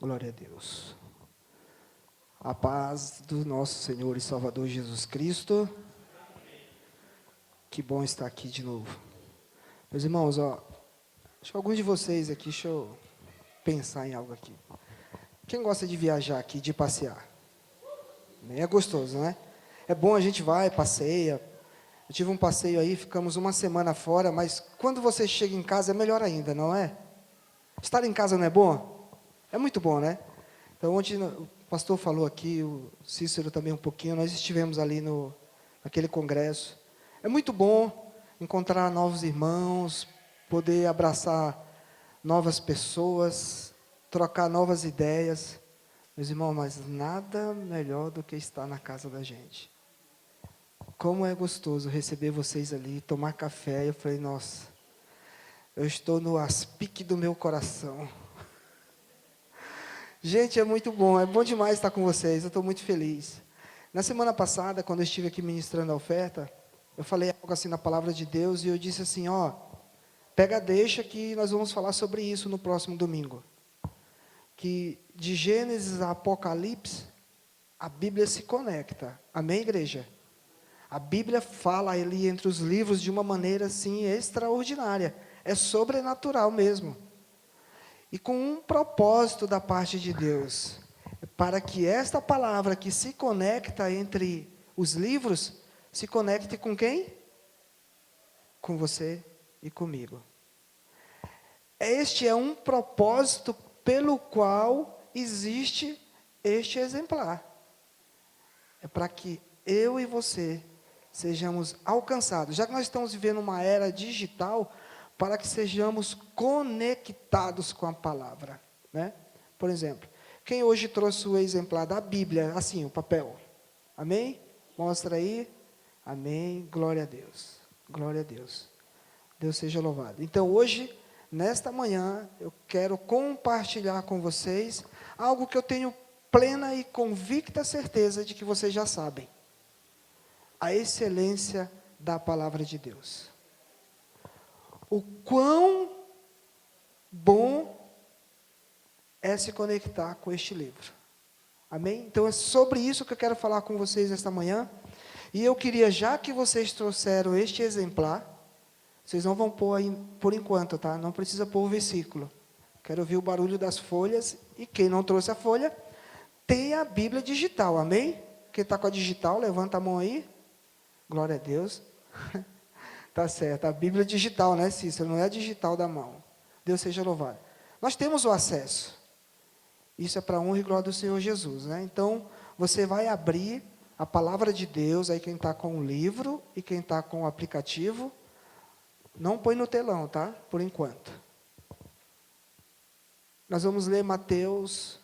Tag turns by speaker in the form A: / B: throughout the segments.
A: Glória a Deus. A paz do nosso Senhor e Salvador Jesus Cristo. Que bom estar aqui de novo. Meus irmãos, acho que alguns de vocês aqui, deixa eu pensar em algo aqui. Quem gosta de viajar aqui, de passear? É gostoso, né? É bom, a gente vai, passeia. Eu tive um passeio aí, ficamos uma semana fora, mas quando você chega em casa é melhor ainda, não é? Estar em casa não é bom? É muito bom, né? Então, ontem o pastor falou aqui, o Cícero também um pouquinho, nós estivemos ali naquele congresso. É muito bom encontrar novos irmãos, poder abraçar novas pessoas, trocar novas ideias. Meus irmãos, mas nada melhor do que estar na casa da gente. Como é gostoso receber vocês ali, tomar café. Eu falei, nossa, eu estou no aspique do meu coração. Gente, é bom demais estar com vocês, eu estou muito feliz. Na semana passada, quando eu estive aqui ministrando a oferta, eu falei algo assim na palavra de Deus, e eu disse assim, pega deixa que nós vamos falar sobre isso no próximo domingo. Que de Gênesis a Apocalipse, a Bíblia se conecta. Amém, igreja? A Bíblia fala ali entre os livros de uma maneira assim extraordinária. É sobrenatural mesmo. E com um propósito da parte de Deus, para que esta palavra que se conecta entre os livros, se conecte com quem? Com você e comigo. Este é um propósito pelo qual existe este exemplar. É para que eu e você sejamos alcançados, já que nós estamos vivendo uma era digital, para que sejamos conectados com a palavra, né? Por exemplo, quem hoje trouxe o exemplar da Bíblia, assim, o papel? Amém? Mostra aí. Amém. Glória a Deus. Glória a Deus. Deus seja louvado. Então, hoje, nesta manhã, eu quero compartilhar com vocês algo que eu tenho plena e convicta certeza de que vocês já sabem. A excelência da palavra de Deus. O quão bom é se conectar com este livro. Amém? Então é sobre isso que eu quero falar com vocês esta manhã. E eu queria, já que vocês trouxeram este exemplar, vocês não vão pôr aí por enquanto, tá? Não precisa pôr o versículo. Quero ouvir o barulho das folhas. E quem não trouxe a folha, tem a Bíblia digital. Amém? Quem está com a digital, levanta a mão aí. Glória a Deus. Tá certo, a Bíblia digital, né, Cícero? Não é a digital da mão. Deus seja louvado. Nós temos o acesso. Isso é para a honra e glória do Senhor Jesus, né? Então, você vai abrir a palavra de Deus, aí quem está com o livro e quem está com o aplicativo, não põe no telão, tá? Por enquanto. Nós vamos ler Mateus,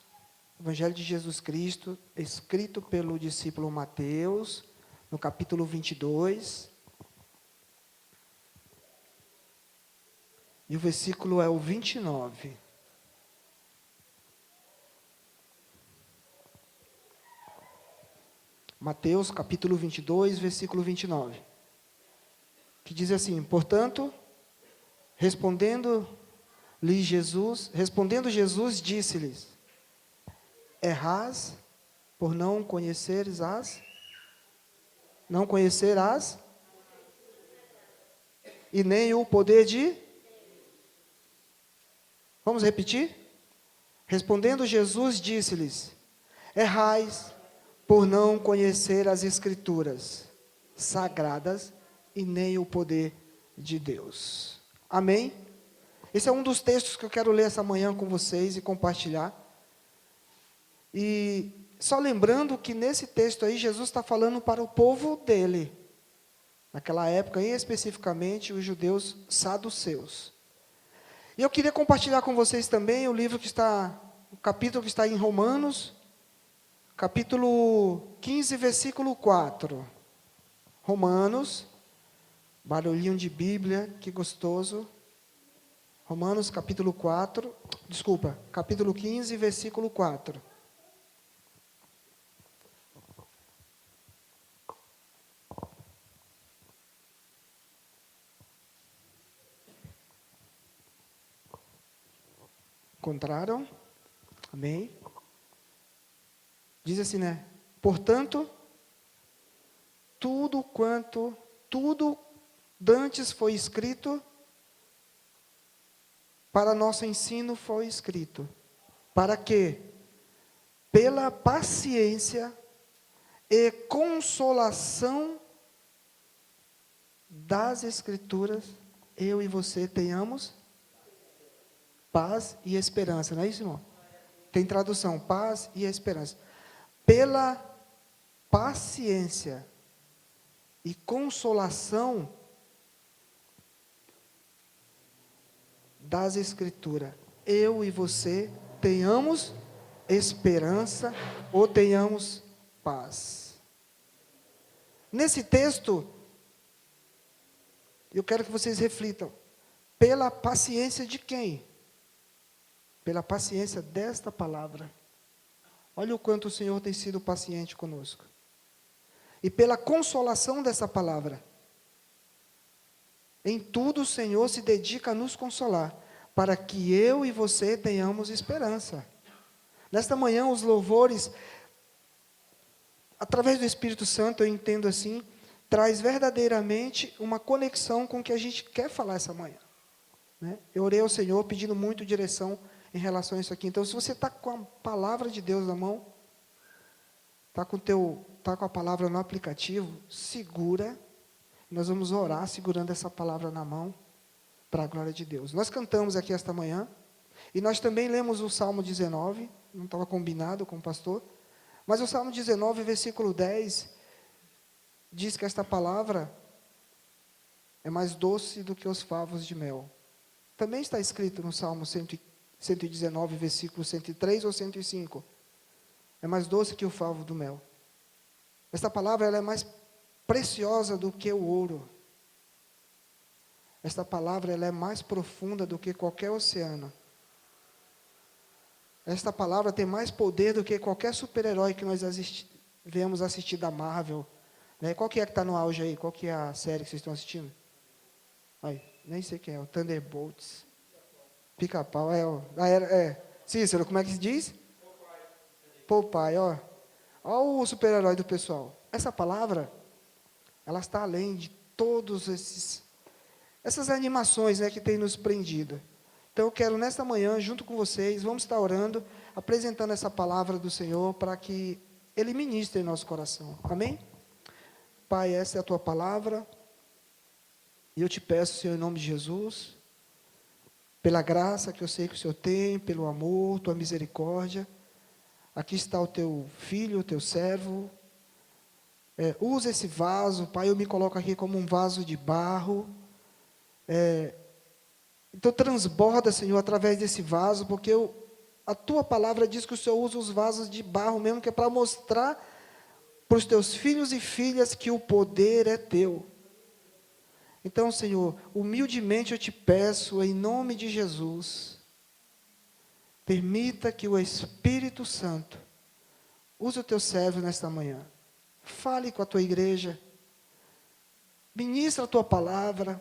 A: Evangelho de Jesus Cristo, escrito pelo discípulo Mateus, no capítulo 22. E o versículo é o 29. Mateus, capítulo 22, versículo 29. Que diz assim: portanto, respondendo Jesus, disse-lhes: errais por não conhecer as, e nem o poder de... Vamos repetir? Respondendo Jesus, disse-lhes: errais por não conhecer as Escrituras sagradas e nem o poder de Deus. Amém? Esse é um dos textos que eu quero ler essa manhã com vocês e compartilhar. E só lembrando que nesse texto aí, Jesus está falando para o povo dele. Naquela época, e especificamente, os judeus saduceus. E eu queria compartilhar com vocês também o capítulo que está em Romanos, capítulo 15, versículo 4. Romanos, barulhinho de Bíblia, que gostoso. Romanos, capítulo 15, versículo 4. Encontraram? Amém? Diz assim, né? Portanto, tudo dantes foi escrito, para nosso ensino foi escrito, para que, pela paciência e consolação das Escrituras, eu e você tenhamos paz e esperança. Não é isso, irmão? Tem tradução, paz e esperança. Pela paciência e consolação das Escrituras, eu e você tenhamos esperança ou tenhamos paz. Nesse texto, eu quero que vocês reflitam, pela paciência de quem? Pela paciência desta palavra. Olha o quanto o Senhor tem sido paciente conosco. E pela consolação dessa palavra. Em tudo o Senhor se dedica a nos consolar, para que eu e você tenhamos esperança. Nesta manhã, os louvores, através do Espírito Santo, eu entendo assim, traz verdadeiramente uma conexão com o que a gente quer falar essa manhã. Né? Eu orei ao Senhor pedindo muito direção em relação a isso aqui. Então, se você está com a palavra de Deus na mão, está com a palavra no aplicativo, segura. Nós vamos orar segurando essa palavra na mão, para a glória de Deus. Nós cantamos aqui esta manhã, e nós também lemos o Salmo 19, não estava combinado com o pastor, mas o Salmo 19, versículo 10, diz que esta palavra é mais doce do que os favos de mel. Também está escrito no Salmo 119, versículo 103 ou 105. É mais doce que o favo do mel. Esta palavra ela é mais preciosa do que o ouro. Esta palavra ela é mais profunda do que qualquer oceano. Esta palavra tem mais poder do que qualquer super-herói que nós vemos assistir da Marvel. Né? Qual que é que está no auge aí? Qual que é a série que vocês estão assistindo? Ai, nem sei quem é, o Thunderbolts. Pica-pau, Cícero, como é que se diz? Popeye, ó. Ó o super-herói do pessoal. Essa palavra, ela está além de todos essas animações, né, que tem nos prendido. Então, eu quero, nesta manhã, junto com vocês, vamos estar orando, apresentando essa palavra do Senhor, para que Ele ministre em nosso coração. Amém? Pai, essa é a Tua palavra, e eu te peço, Senhor, em nome de Jesus, pela graça que eu sei que o Senhor tem, pelo amor, Tua misericórdia, aqui está o Teu filho, o Teu servo, usa esse vaso, Pai, eu me coloco aqui como um vaso de barro, então transborda, Senhor, através desse vaso, porque a Tua palavra diz que o Senhor usa os vasos de barro mesmo, que é para mostrar para os Teus filhos e filhas que o poder é Teu. Então, Senhor, humildemente eu te peço, em nome de Jesus, permita que o Espírito Santo use o Teu servo nesta manhã. Fale com a Tua igreja, ministra a Tua palavra,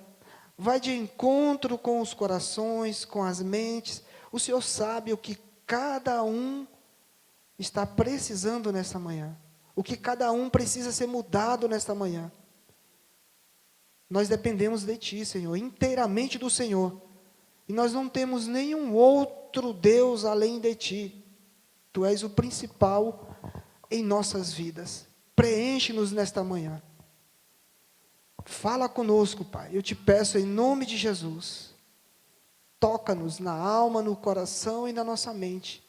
A: vai de encontro com os corações, com as mentes. O Senhor sabe o que cada um está precisando nesta manhã. O que cada um precisa ser mudado nesta manhã. Nós dependemos de Ti, Senhor, inteiramente do Senhor. E nós não temos nenhum outro Deus além de Ti. Tu és o principal em nossas vidas. Preenche-nos nesta manhã. Fala conosco, Pai. Eu te peço em nome de Jesus. Toca-nos na alma, no coração e na nossa mente.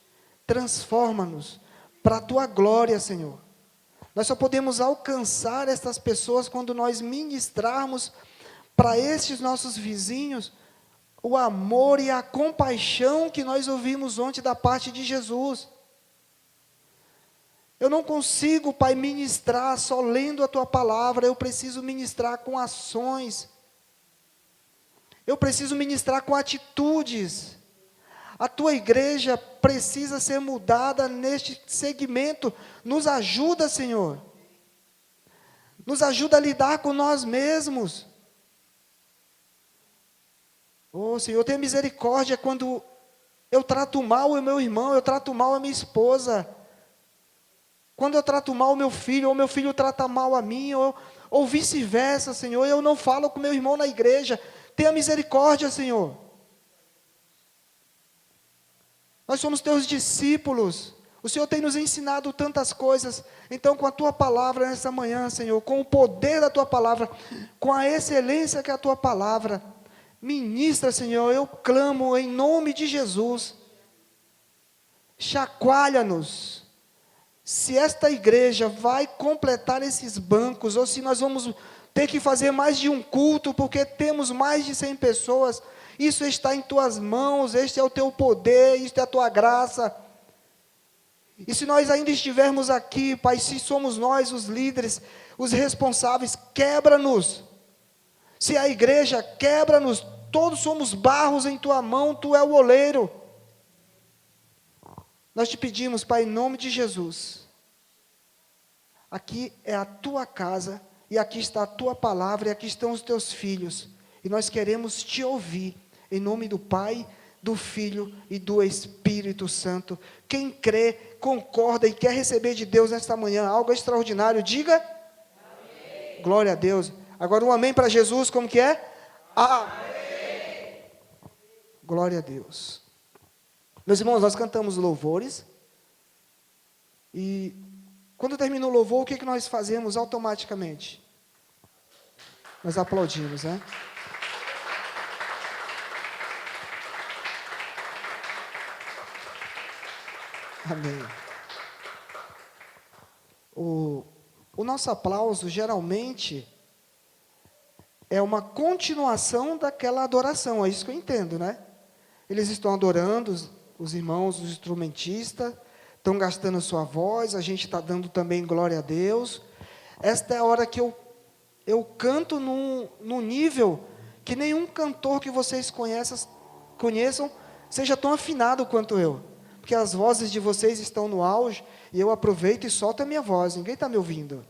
A: Transforma-nos para a Tua glória, Senhor. Nós só podemos alcançar estas pessoas quando nós ministrarmos para estes nossos vizinhos o amor e a compaixão que nós ouvimos ontem da parte de Jesus. Eu não consigo, Pai, ministrar só lendo a Tua palavra, eu preciso ministrar com ações. Eu preciso ministrar com atitudes. A Tua igreja precisa ser mudada neste segmento. Nos ajuda, Senhor. Nos ajuda a lidar com nós mesmos. Oh, Senhor, tenha misericórdia quando Eu trato mal o meu irmão, eu trato mal a minha esposa. Quando eu trato mal o meu filho, ou meu filho trata mal a mim, ou vice-versa, Senhor, eu não falo com meu irmão na igreja. Tenha misericórdia, Senhor. Nós somos teus discípulos. O Senhor tem nos ensinado tantas coisas. Então, com a tua palavra nessa manhã, Senhor, com o poder da tua palavra, com a excelência que é a tua palavra, ministra, Senhor, eu clamo em nome de Jesus. Chacoalha-nos. Se esta igreja vai completar esses bancos, ou se nós vamos ter que fazer mais de um culto, porque temos mais de 100 pessoas, isso está em tuas mãos, este é o teu poder, isto é a tua graça. E se nós ainda estivermos aqui, Pai, se somos nós os líderes, os responsáveis, quebra-nos. Se a igreja, quebra-nos, todos somos barros em tua mão, tu é o oleiro. Nós te pedimos, Pai, em nome de Jesus, aqui é a tua casa, e aqui está a tua palavra, e aqui estão os teus filhos, e nós queremos te ouvir, em nome do Pai, do Filho e do Espírito Santo. Quem crê, concorda e quer receber de Deus nesta manhã algo extraordinário, diga amém. Glória a Deus. Agora um amém para Jesus, como que é? Amém. Glória a Deus. Meus irmãos, nós cantamos louvores, e quando termina o louvor, o que nós fazemos automaticamente? Nós aplaudimos, né? Amém. O nosso aplauso, geralmente, é uma continuação daquela adoração, é isso que eu entendo, né? Eles estão adorando, os irmãos, os instrumentistas, estão gastando sua voz, a gente está dando também glória a Deus. Esta é a hora que eu canto num nível que nenhum cantor que vocês conheçam seja tão afinado quanto eu. Porque as vozes de vocês estão no auge, e eu aproveito e solto a minha voz. Ninguém está me ouvindo,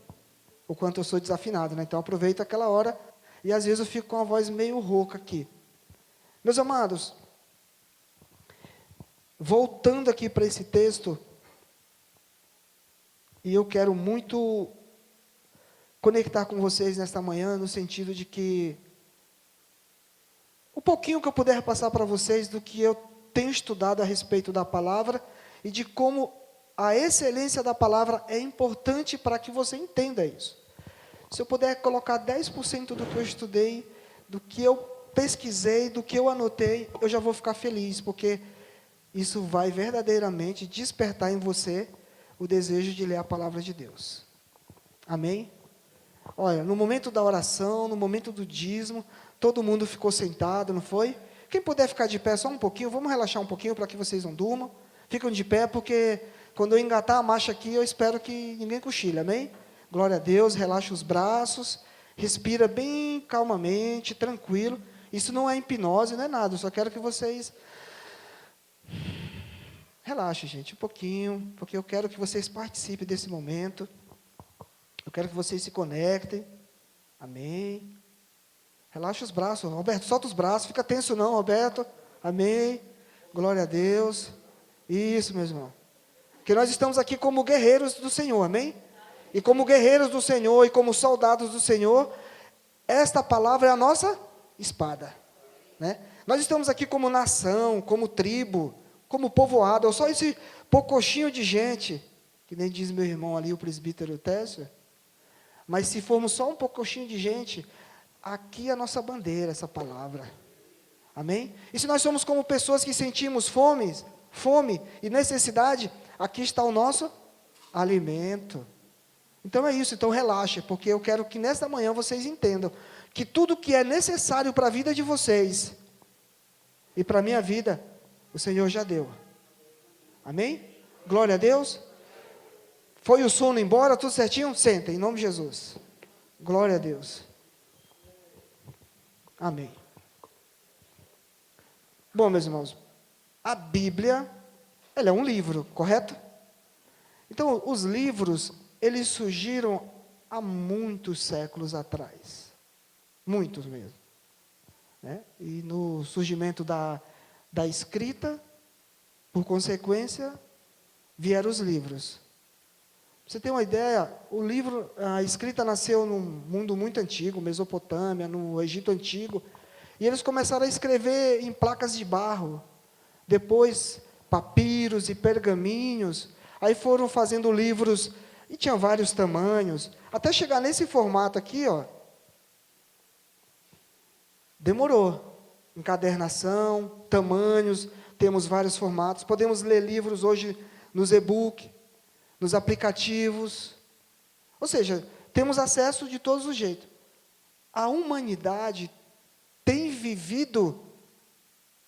A: o quanto eu sou desafinado, né? Então eu aproveito aquela hora, e às vezes eu fico com a voz meio rouca aqui. Meus amados, voltando aqui para esse texto, e eu quero muito conectar com vocês nesta manhã, no sentido de que o pouquinho que eu puder passar para vocês do que eu tenho estudado a respeito da palavra, e de como a excelência da palavra é importante para que você entenda isso. Se eu puder colocar 10% do que eu estudei, do que eu pesquisei, do que eu anotei, eu já vou ficar feliz, porque isso vai verdadeiramente despertar em você o desejo de ler a palavra de Deus. Amém? Olha, no momento da oração, no momento do dízimo, todo mundo ficou sentado, não foi? Quem puder ficar de pé só um pouquinho, vamos relaxar um pouquinho para que vocês não durmam. Ficam de pé, porque quando eu engatar a marcha aqui, eu espero que ninguém cochile, amém? Glória a Deus, relaxa os braços, respira bem calmamente, tranquilo. Isso não é hipnose, não é nada, eu só quero que vocês relaxem, gente, um pouquinho, porque eu quero que vocês participem desse momento. Eu quero que vocês se conectem, amém? Relaxa os braços, Roberto, solta os braços, fica tenso não, Roberto, amém, glória a Deus, isso, meu irmão, porque nós estamos aqui como guerreiros do Senhor, amém? E como guerreiros do Senhor, e como soldados do Senhor, esta palavra é a nossa espada, né? Nós estamos aqui como nação, como tribo, como povoado, ou só esse pocochinho de gente, que nem diz meu irmão ali, o presbítero Técio, mas se formos só um pocochinho de gente, aqui é a nossa bandeira, essa palavra, amém? E se nós somos como pessoas que sentimos fome e necessidade, aqui está o nosso alimento. Então é isso, então relaxe, porque eu quero que nesta manhã vocês entendam que tudo que é necessário para a vida de vocês e para a minha vida, o Senhor já deu, amém? Glória a Deus. Foi o sono embora, tudo certinho? Senta, em nome de Jesus, glória a Deus. Amém. Bom, meus irmãos, a Bíblia, ela é um livro, correto? Então, os livros, eles surgiram há muitos séculos atrás. Muitos mesmo. Né? E no surgimento da escrita, Por consequência, vieram os livros. Pra você ter uma ideia, a escrita nasceu num mundo muito antigo, Mesopotâmia, no Egito Antigo, e eles começaram a escrever em placas de barro, depois papiros e pergaminhos, aí foram fazendo livros, e tinha vários tamanhos, até chegar nesse formato aqui, ó, demorou. Encadernação, tamanhos, temos vários formatos, podemos ler livros hoje nos e-book, nos aplicativos, ou seja, temos acesso de todos os jeitos. A humanidade tem vivido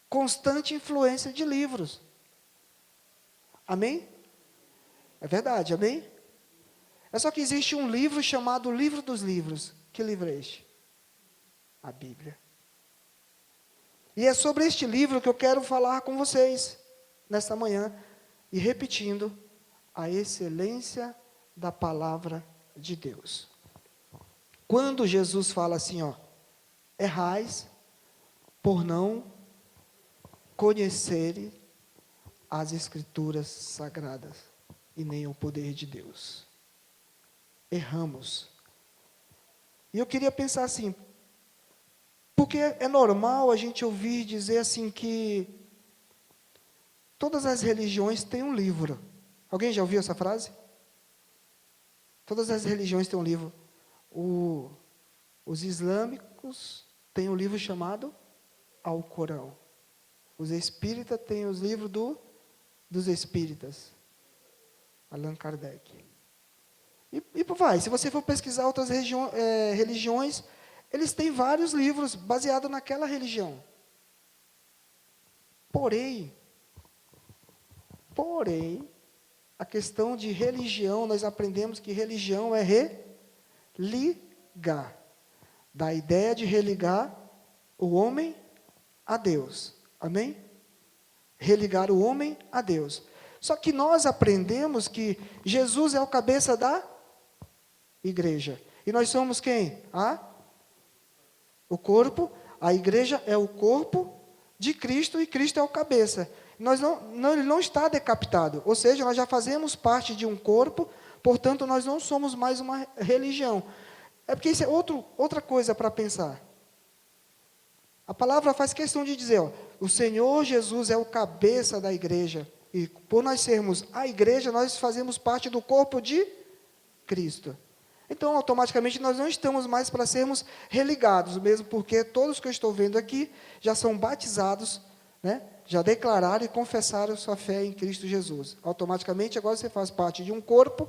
A: constante influência de livros. Amém? É verdade, amém? É só que existe um livro chamado Livro dos Livros. Que livro é este? A Bíblia. E é sobre este livro que eu quero falar com vocês nesta manhã, e repetindo, a excelência da palavra de Deus. Quando Jesus fala assim, ó, errais por não conhecerem as Escrituras Sagradas e nem o poder de Deus. Erramos. E eu queria pensar assim, porque é normal a gente ouvir dizer assim que todas as religiões têm um livro. Alguém já ouviu essa frase? Todas as religiões têm um livro. Os islâmicos têm um livro chamado Alcorão. Os espíritas têm os livros dos espíritas. Allan Kardec. E vai, se você for pesquisar outras religiões, eles têm vários livros baseados naquela religião. Porém, a questão de religião, nós aprendemos que religião é religar. Da ideia de religar o homem a Deus. Amém? Religar o homem a Deus. Só que nós aprendemos que Jesus é o cabeça da igreja. E nós somos quem? O corpo. A igreja é o corpo de Cristo e Cristo é o cabeça. Ele não está decapitado, ou seja, nós já fazemos parte de um corpo, portanto, nós não somos mais uma religião. É porque isso é outra coisa para pensar. A palavra faz questão de dizer, ó, o Senhor Jesus é o cabeça da igreja, e por nós sermos a igreja, nós fazemos parte do corpo de Cristo. Então, automaticamente, nós não estamos mais para sermos religados, mesmo porque todos que eu estou vendo aqui já são batizados, né? Já declararam e confessaram sua fé em Cristo Jesus. Automaticamente, agora você faz parte de um corpo,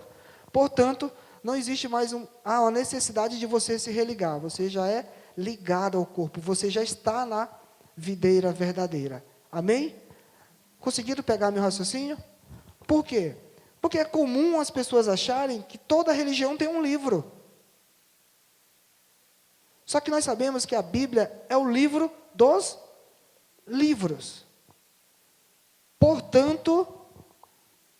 A: portanto, não existe mais a necessidade de você se religar. Você já é ligado ao corpo, você já está na videira verdadeira. Amém? Conseguiram pegar meu raciocínio? Por quê? Porque é comum as pessoas acharem que toda religião tem um livro. Só que nós sabemos que a Bíblia é o livro dos livros. Portanto,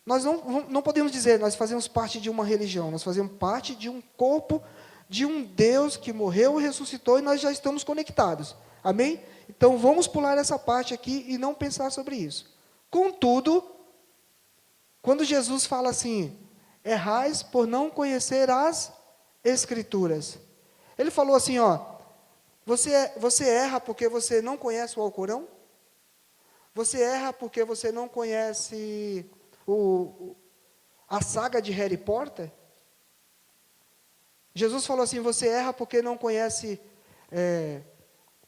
A: nós não podemos dizer, nós fazemos parte de uma religião, nós fazemos parte de um corpo, de um Deus que morreu e ressuscitou, e nós já estamos conectados. Amém? Então, vamos pular essa parte aqui e não pensar sobre isso. Contudo, quando Jesus fala assim, errais por não conhecer as Escrituras. Ele falou assim, ó, você erra porque você não conhece o Alcorão? Você erra porque você não conhece a saga de Harry Potter? Jesus falou assim, você erra porque não conhece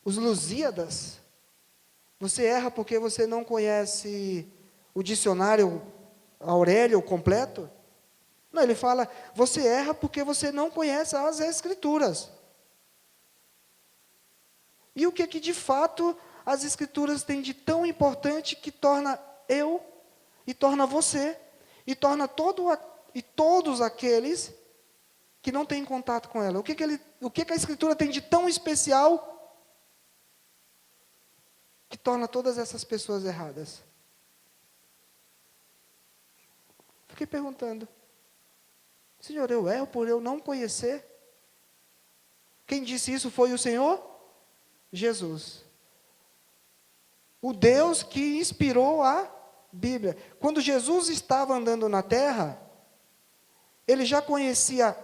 A: os Lusíadas? Você erra porque você não conhece o dicionário Aurélio completo? Não, ele fala, você erra porque você não conhece as Escrituras. E o que de fato as Escrituras têm de tão importante que torna eu, e torna você, e torna todos aqueles que não têm contato com ela? O que a Escritura tem de tão especial que torna todas essas pessoas erradas? Fiquei perguntando, Senhor, eu erro por eu não conhecer? Quem disse isso foi o Senhor Jesus. O Deus que inspirou a Bíblia. Quando Jesus estava andando na terra, ele já conhecia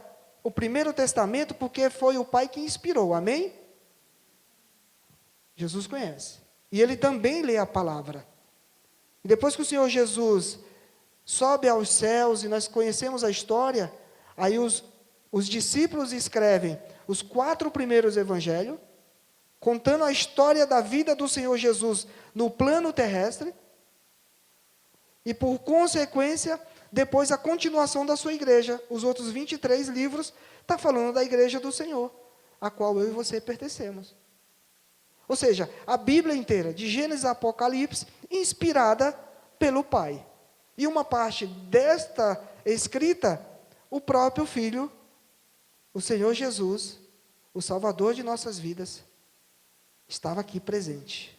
A: o Primeiro Testamento, porque foi o Pai que inspirou, amém? Jesus conhece. E ele também lê a palavra. E depois que o Senhor Jesus sobe aos céus, e nós conhecemos a história, aí os discípulos escrevem os 4 primeiros evangelhos, contando a história da vida do Senhor Jesus no plano terrestre, e por consequência, depois a continuação da sua igreja, os outros 23 livros, está falando da igreja do Senhor, a qual eu e você pertencemos. Ou seja, a Bíblia inteira, de Gênesis a Apocalipse, inspirada pelo Pai. E uma parte desta escrita, o próprio Filho, o Senhor Jesus, o Salvador de nossas vidas, estava aqui presente.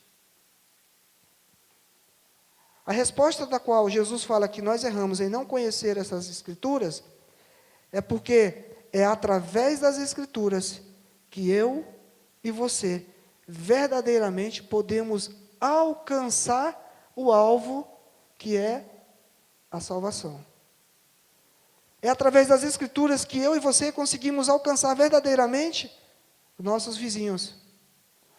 A: A resposta da qual Jesus fala que nós erramos em não conhecer essas Escrituras, é porque é através das Escrituras que eu e você verdadeiramente podemos alcançar o alvo que é a salvação. É através das Escrituras que eu e você conseguimos alcançar verdadeiramente os nossos vizinhos,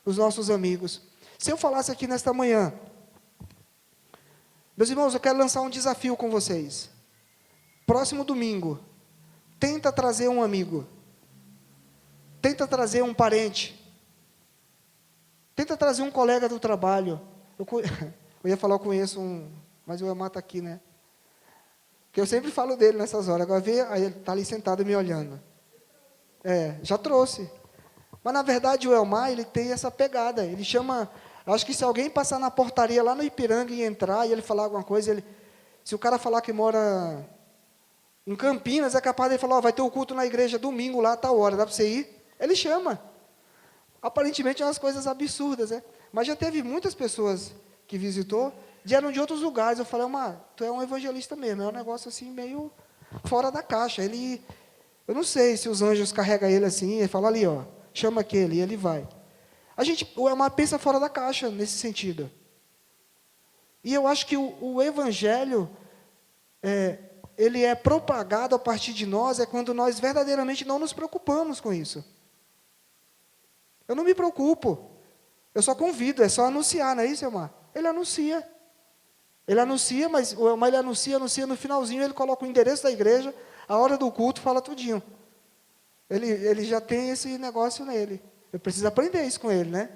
A: os nossos amigos. Se eu falasse aqui nesta manhã, meus irmãos, eu quero lançar um desafio com vocês. Próximo domingo, tenta trazer um amigo, tenta trazer um parente, tenta trazer um colega do trabalho. Eu ia falar, eu conheço um, mas o Elmar está aqui, né? Que eu sempre falo dele nessas horas. Agora vê, aí ele está ali sentado me olhando. Já trouxe. Mas na verdade o Elmar, ele tem essa pegada. Ele chama, acho que se alguém passar na portaria lá no Ipiranga e entrar e ele falar alguma coisa, se o cara falar que mora em Campinas, é capaz de ele falar, vai ter o culto na igreja domingo lá, tal hora, dá para você ir? Ele chama. Aparentemente é umas coisas absurdas, né? Mas já teve muitas pessoas que visitou, vieram de outros lugares. Eu falei, tu é um evangelista mesmo, é um negócio assim meio fora da caixa. Eu não sei se os anjos carregam ele assim, ele fala ali, ó, chama aquele, e ele vai. O Elmar pensa fora da caixa nesse sentido. E eu acho que o evangelho, ele é propagado a partir de nós, quando nós verdadeiramente não nos preocupamos com isso. Eu não me preocupo, eu só convido, é só anunciar, não é isso, Elmar? Ele anuncia, mas o Elmar ele anuncia no finalzinho, ele coloca o endereço da igreja, a hora do culto, fala tudinho. Ele já tem esse negócio nele. Eu preciso aprender isso com ele, né?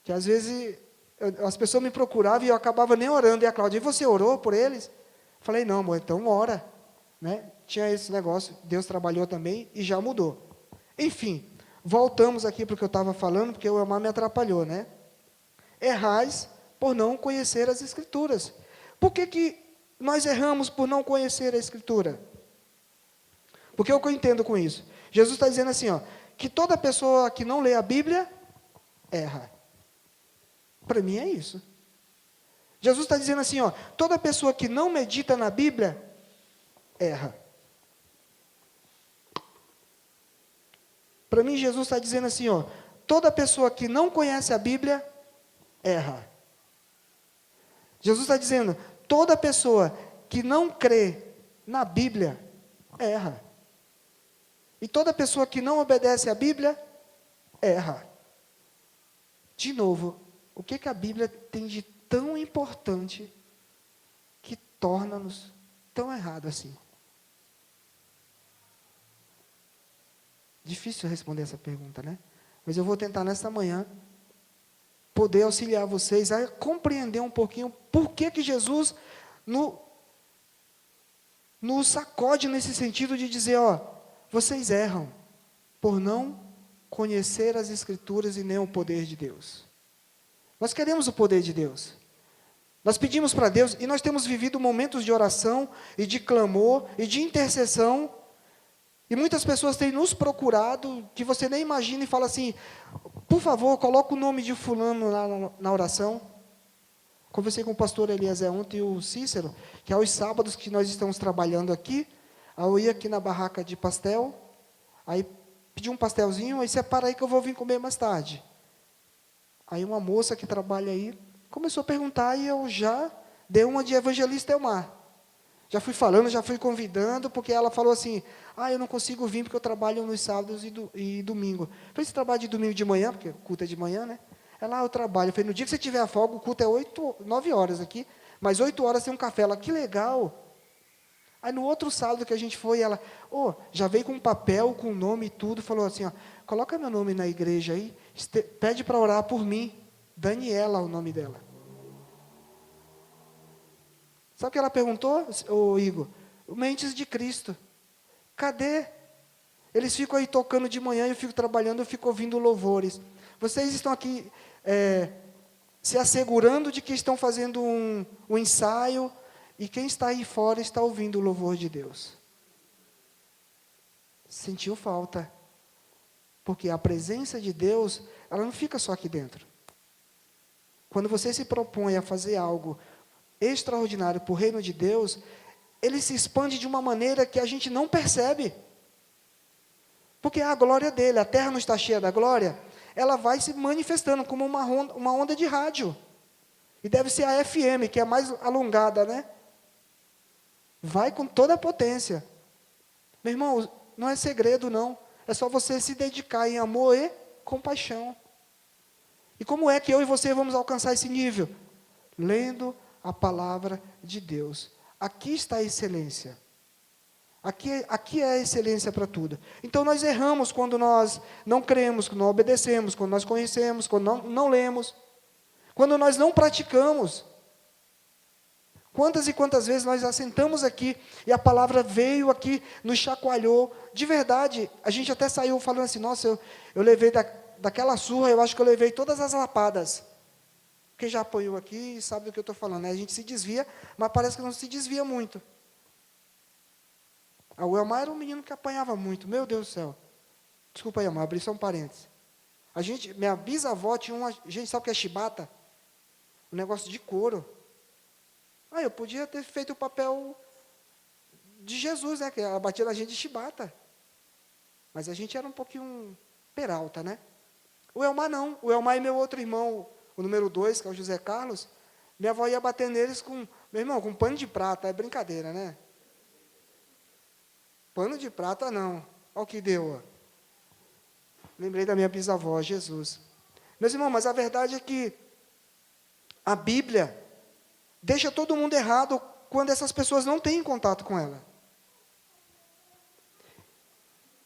A: Que às vezes as pessoas me procuravam e eu acabava nem orando. E a Cláudia, e você orou por eles? Falei, não, amor, então ora. Né? Tinha esse negócio, Deus trabalhou também e já mudou. Enfim, voltamos aqui para o que eu estava falando, porque o Elmar me atrapalhou, né? Errais por não conhecer as Escrituras. Por que nós erramos por não conhecer a Escritura? Porque o que eu entendo com isso? Jesus está dizendo assim, ó, que toda pessoa que não lê a Bíblia, erra. Para mim é isso. Jesus está dizendo assim, ó, toda pessoa que não medita na Bíblia, erra. Para mim, Jesus está dizendo assim, ó, toda pessoa que não conhece a Bíblia, erra. Jesus está dizendo, toda pessoa que não crê na Bíblia, erra. E toda pessoa que não obedece à Bíblia, erra. De novo, o que a Bíblia tem de tão importante que torna-nos tão errados assim? Difícil responder essa pergunta, né? Mas eu vou tentar nesta manhã poder auxiliar vocês a compreender um pouquinho por que Jesus nos sacode nesse sentido de dizer, ó, vocês erram por não conhecer as Escrituras e nem o poder de Deus. Nós queremos o poder de Deus. Nós pedimos para Deus, e nós temos vivido momentos de oração, e de clamor, e de intercessão, e muitas pessoas têm nos procurado, que você nem imagina, e fala assim, por favor, coloca o nome de fulano lá na oração. Conversei com o pastor Eliezer ontem e o Cícero, que aos sábados que nós estamos trabalhando aqui, eu ia aqui na barraca de pastel, aí pedi um pastelzinho, aí separa aí que eu vou vir comer mais tarde. Aí uma moça que trabalha aí, começou a perguntar, e eu já deu uma de evangelista Elmar. Já fui falando, já fui convidando, porque ela falou assim, eu não consigo vir porque eu trabalho nos sábados e domingo. Eu falei, você trabalha de domingo de manhã, porque o culto é de manhã, né? Ela, eu trabalho. Eu falei, no dia que você tiver a folga, o culto é 9 horas aqui, mas 8 horas tem um café. Ela, que legal. Aí no outro sábado que a gente foi, ela, já veio com um papel, com o nome e tudo, falou assim, coloca meu nome na igreja aí, pede para orar por mim. Daniela, o nome dela. Sabe o que ela perguntou, Igor? Mentes de Cristo. Cadê? Eles ficam aí tocando de manhã, eu fico trabalhando, eu fico ouvindo louvores. Vocês estão aqui se assegurando de que estão fazendo um ensaio, e quem está aí fora está ouvindo o louvor de Deus. Sentiu falta. Porque a presença de Deus, ela não fica só aqui dentro. Quando você se propõe a fazer algo extraordinário para o reino de Deus, ele se expande de uma maneira que a gente não percebe. Porque é a glória dele, a terra não está cheia da glória, ela vai se manifestando como uma onda de rádio. E deve ser a FM, que é a mais alongada, né? Vai com toda a potência. Meu irmão, não é segredo não, é só você se dedicar em amor e compaixão. E como é que eu e você vamos alcançar esse nível? Lendo a palavra de Deus. Aqui está a excelência. Aqui é a excelência para tudo. Então nós erramos quando nós não cremos, quando não obedecemos, quando nós conhecemos, quando não lemos, quando nós não praticamos. Quantas e quantas vezes nós assentamos aqui e a palavra veio aqui, nos chacoalhou. De verdade, a gente até saiu falando assim, nossa, eu levei daquela surra, eu acho que eu levei todas as lapadas. Quem já apanhou aqui sabe do que eu estou falando, né? A gente se desvia, mas parece que não se desvia muito. O Elmar era um menino que apanhava muito, meu Deus do céu. Desculpa aí, Elmar, abri só um parênteses. Minha bisavó tinha uma, gente, sabe o que é chibata? Um negócio de couro. Eu podia ter feito o papel de Jesus, né? Que ela batia na gente de chibata. Mas a gente era um pouquinho peralta, né? O Elmar não. O Elmar e meu outro irmão, o número 2, que é o José Carlos, minha avó ia bater neles com, meu irmão, com pano de prata. É brincadeira, né? Pano de prata não. Olha o que deu. Lembrei da minha bisavó, Jesus. Meus irmãos, mas a verdade é que a Bíblia deixa todo mundo errado quando essas pessoas não têm contato com ela.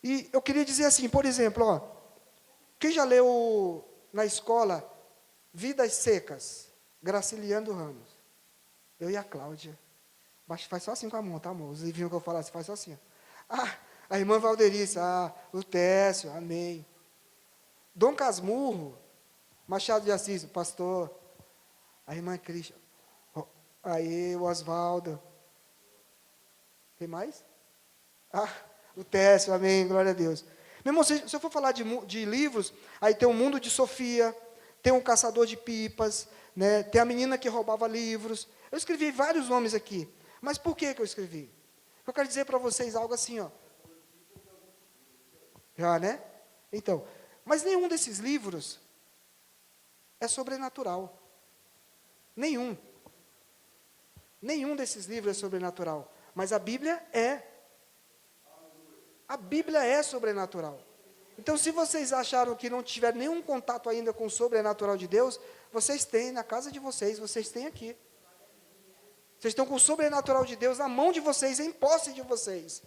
A: E eu queria dizer assim, por exemplo, quem já leu na escola Vidas Secas, Graciliano Ramos? Eu e a Cláudia. Faz só assim com a mão, tá, amor? Os livrinhos que eu falo assim, faz só assim. A irmã Valderice, o Técio, amém. Dom Casmurro, Machado de Assis, o pastor. A irmã Cristian. Aí, o Oswaldo. Tem mais? O Técio, amém, glória a Deus. Meu irmão, se eu for falar de livros, aí tem o Mundo de Sofia, tem o Caçador de Pipas, né, tem a menina que roubava livros. Eu escrevi vários nomes aqui. Mas por que eu escrevi? Eu quero dizer para vocês algo assim, Já, né? Então, mas nenhum desses livros é sobrenatural. Nenhum. Nenhum desses livros é sobrenatural. Mas a Bíblia é. A Bíblia é sobrenatural. Então, se vocês acharam que não tiveram nenhum contato ainda com o sobrenatural de Deus, vocês têm na casa de vocês, vocês têm aqui. Vocês estão com o sobrenatural de Deus na mão de vocês, em posse de vocês.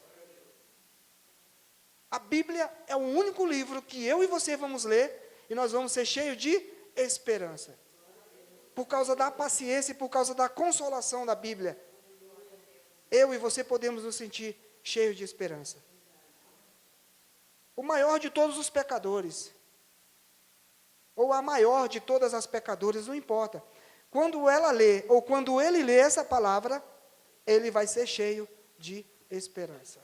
A: A Bíblia é o único livro que eu e você vamos ler, e nós vamos ser cheios de esperança. Por causa da paciência e por causa da consolação da Bíblia. Eu e você podemos nos sentir cheios de esperança. O maior de todos os pecadores, ou a maior de todas as pecadoras, não importa. Quando ela lê, ou quando ele lê essa palavra, ele vai ser cheio de esperança.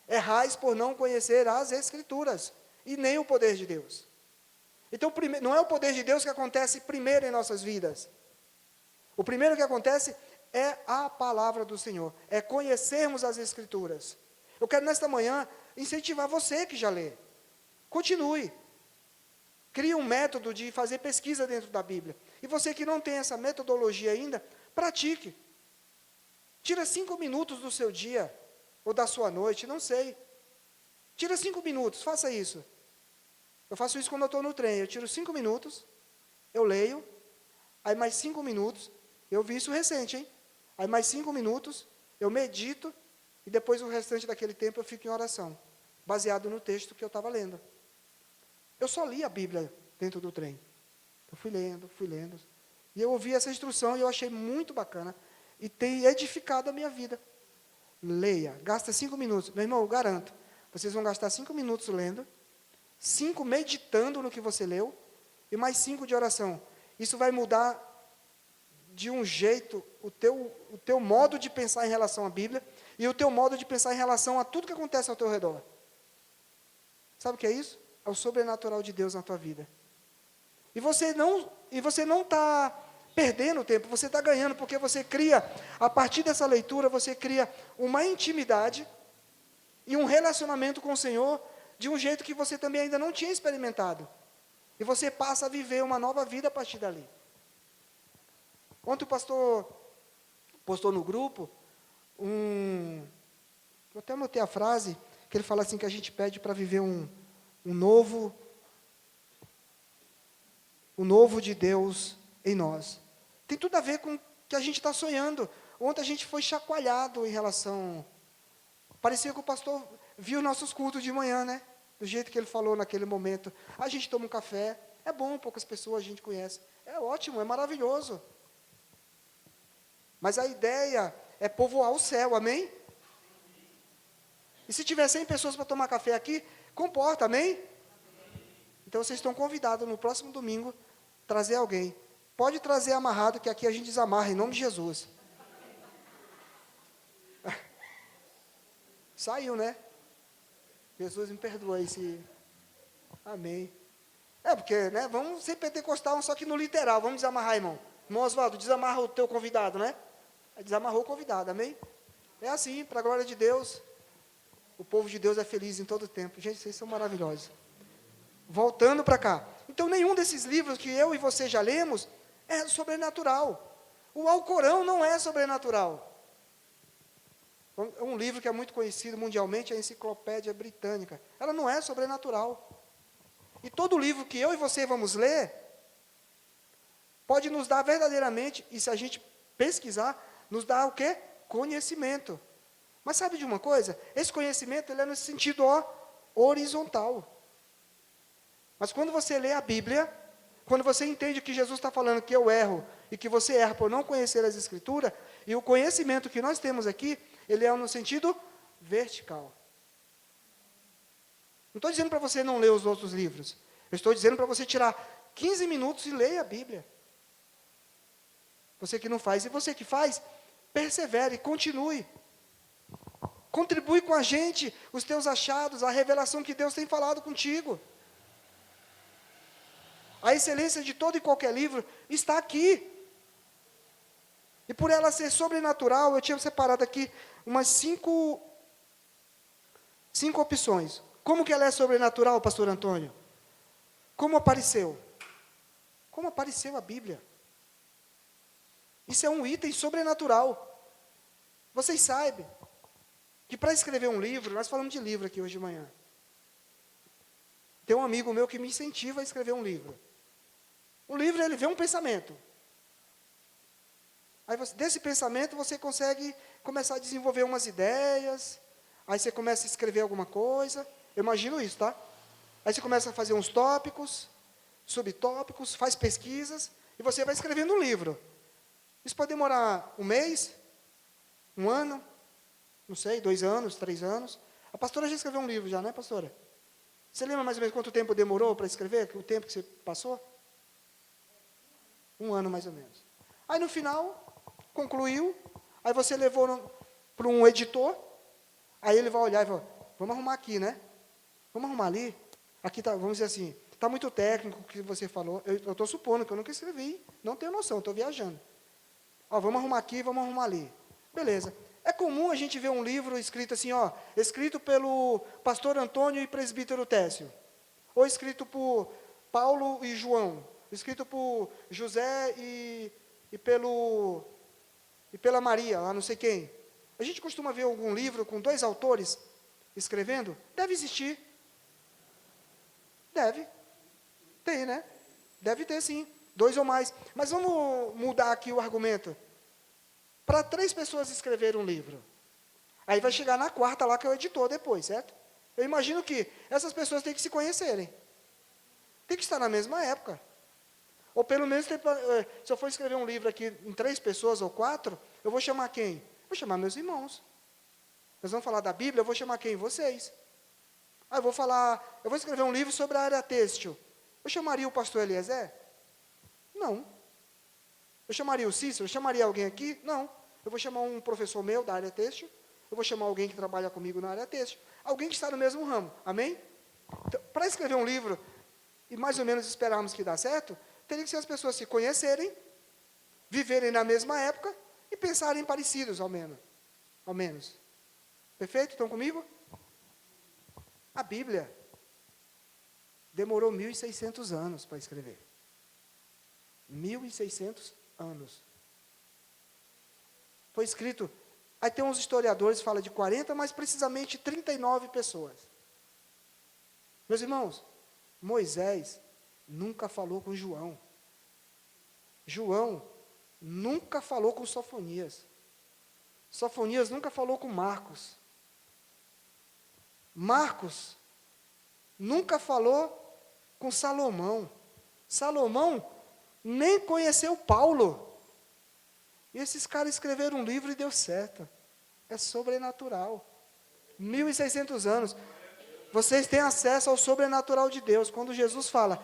A: Errais por não conhecer as Escrituras, e nem o poder de Deus. Então, não é o poder de Deus que acontece primeiro em nossas vidas. O primeiro que acontece é a palavra do Senhor, é conhecermos as Escrituras. Eu quero nesta manhã incentivar você que já lê. Continue. Crie um método de fazer pesquisa dentro da Bíblia. E você que não tem essa metodologia ainda, pratique. Tira 5 minutos do seu dia, ou da sua noite, não sei. Tira 5 minutos, faça isso. Eu faço isso quando eu estou no trem, eu tiro 5 minutos, eu leio, aí mais 5 minutos, eu vi isso recente, hein? Aí mais 5 minutos, eu medito, e depois o restante daquele tempo eu fico em oração, baseado no texto que eu estava lendo. Eu só li a Bíblia dentro do trem. Eu fui lendo, e eu ouvi essa instrução e eu achei muito bacana, e tem edificado a minha vida. Leia, gasta 5 minutos. Meu irmão, eu garanto, vocês vão gastar 5 minutos lendo, 5 meditando no que você leu, e mais 5 de oração. Isso vai mudar de um jeito o teu modo de pensar em relação à Bíblia, e o teu modo de pensar em relação a tudo que acontece ao teu redor. Sabe o que é isso? É o sobrenatural de Deus na tua vida. E você não está perdendo tempo, você está ganhando, porque você cria, a partir dessa leitura, você cria uma intimidade e um relacionamento com o Senhor, de um jeito que você também ainda não tinha experimentado. E você passa a viver uma nova vida a partir dali. Ontem o pastor postou no grupo, eu até anotei a frase, que ele fala assim, que a gente pede para viver um novo de Deus em nós. Tem tudo a ver com o que a gente está sonhando. Ontem a gente foi chacoalhado em relação... Parecia que o pastor viu nossos cultos de manhã, né? Do jeito que ele falou naquele momento. A gente toma um café, é bom, poucas pessoas a gente conhece. É ótimo, é maravilhoso. Mas a ideia é povoar o céu, amém? E se tiver 100 pessoas para tomar café aqui, comporta, amém? Então vocês estão convidados no próximo domingo, trazer alguém. Pode trazer amarrado, que aqui a gente desamarra, em nome de Jesus. Saiu, né? Jesus me perdoa aí se... Amém. Porque, né, vamos ser pentecostal, só que no literal, vamos desamarrar, irmão. Irmão Oswaldo, desamarra o teu convidado, né? Desamarrou o convidado, amém? É assim, para a glória de Deus. O povo de Deus é feliz em todo o tempo. Gente, vocês são maravilhosos. Voltando para cá. Então, nenhum desses livros que eu e você já lemos é sobrenatural. O Alcorão não é sobrenatural. Um livro que é muito conhecido mundialmente é a Enciclopédia Britânica. Ela não é sobrenatural. E todo livro que eu e você vamos ler pode nos dar verdadeiramente, e se a gente pesquisar, nos dá o quê? Conhecimento. Mas sabe de uma coisa? Esse conhecimento ele é no sentido horizontal. Mas quando você lê a Bíblia, quando você entende que Jesus está falando que eu erro, e que você erra por não conhecer as Escrituras, e o conhecimento que nós temos aqui, ele é no sentido vertical. Não estou dizendo para você não ler os outros livros. Eu estou dizendo para você tirar 15 minutos e ler a Bíblia. Você que não faz. E você que faz, persevere, continue. Contribui com a gente os teus achados, a revelação que Deus tem falado contigo. A excelência de todo e qualquer livro está aqui. E por ela ser sobrenatural, eu tinha separado aqui umas 5 opções. Como que ela é sobrenatural, pastor Antônio? Como apareceu? Como apareceu a Bíblia? Isso é um item sobrenatural. Vocês sabem que para escrever um livro, nós falamos de livro aqui hoje de manhã. Tem um amigo meu que me incentiva a escrever um livro. O livro, ele vê um pensamento. Aí desse pensamento você consegue começar a desenvolver umas ideias. Aí você começa a escrever alguma coisa. Eu imagino isso, tá? Aí você começa a fazer uns tópicos, subtópicos, faz pesquisas, e você vai escrevendo um livro. Isso pode demorar 1 mês, 1 ano, não sei, 2 anos, 3 anos. A pastora já escreveu um livro já, né, pastora? Você lembra mais ou menos quanto tempo demorou para escrever? O tempo que você passou? 1 ano mais ou menos. Aí no final, concluiu, aí você levou para um editor, aí ele vai olhar e vai, vamos arrumar aqui, né? Vamos arrumar ali. Aqui tá, vamos dizer assim, está muito técnico o que você falou. Eu estou supondo que eu nunca escrevi, não tenho noção, estou viajando. Vamos arrumar aqui, vamos arrumar ali. Beleza. É comum a gente ver um livro escrito assim, escrito pelo pastor Antônio e presbítero Técio. Ou escrito por Paulo e João. Escrito por José e pelo e pela Maria, lá não sei quem. A gente costuma ver algum livro com 2 autores escrevendo? Deve existir. Deve. Tem, né? Deve ter sim. 2 ou mais. Mas vamos mudar aqui o argumento. Para 3 pessoas escreverem um livro. Aí vai chegar na 4ª lá que é o editor depois, certo? Eu imagino que essas pessoas têm que se conhecerem. Tem que estar na mesma época. Ou pelo menos, se eu for escrever um livro aqui em 3 pessoas ou 4, eu vou chamar quem? Vou chamar meus irmãos. Nós vamos falar da Bíblia, eu vou chamar quem? Vocês. Eu vou escrever um livro sobre a área têxtil. Eu chamaria o pastor Eliezer? Não. Eu chamaria o Cícero? Eu chamaria alguém aqui? Não. Eu vou chamar um professor meu da área têxtil. Eu vou chamar alguém que trabalha comigo na área têxtil. Alguém que está no mesmo ramo. Amém? Então, para escrever um livro, e mais ou menos esperarmos que dá certo, teria que ser as pessoas se conhecerem, viverem na mesma época e pensarem parecidos, ao menos. Ao menos. Perfeito? Estão comigo? A Bíblia demorou 1.600 anos para escrever. 1.600 anos. Foi escrito, aí tem uns historiadores que falam de 40, mas precisamente 39 pessoas. Meus irmãos, Moisés nunca falou com João. João nunca falou com Sofonias. Sofonias nunca falou com Marcos. Marcos nunca falou com Salomão. Salomão nem conheceu Paulo. E esses caras escreveram um livro e deu certo. É sobrenatural. 1.600 anos. Vocês têm acesso ao sobrenatural de Deus. Quando Jesus fala,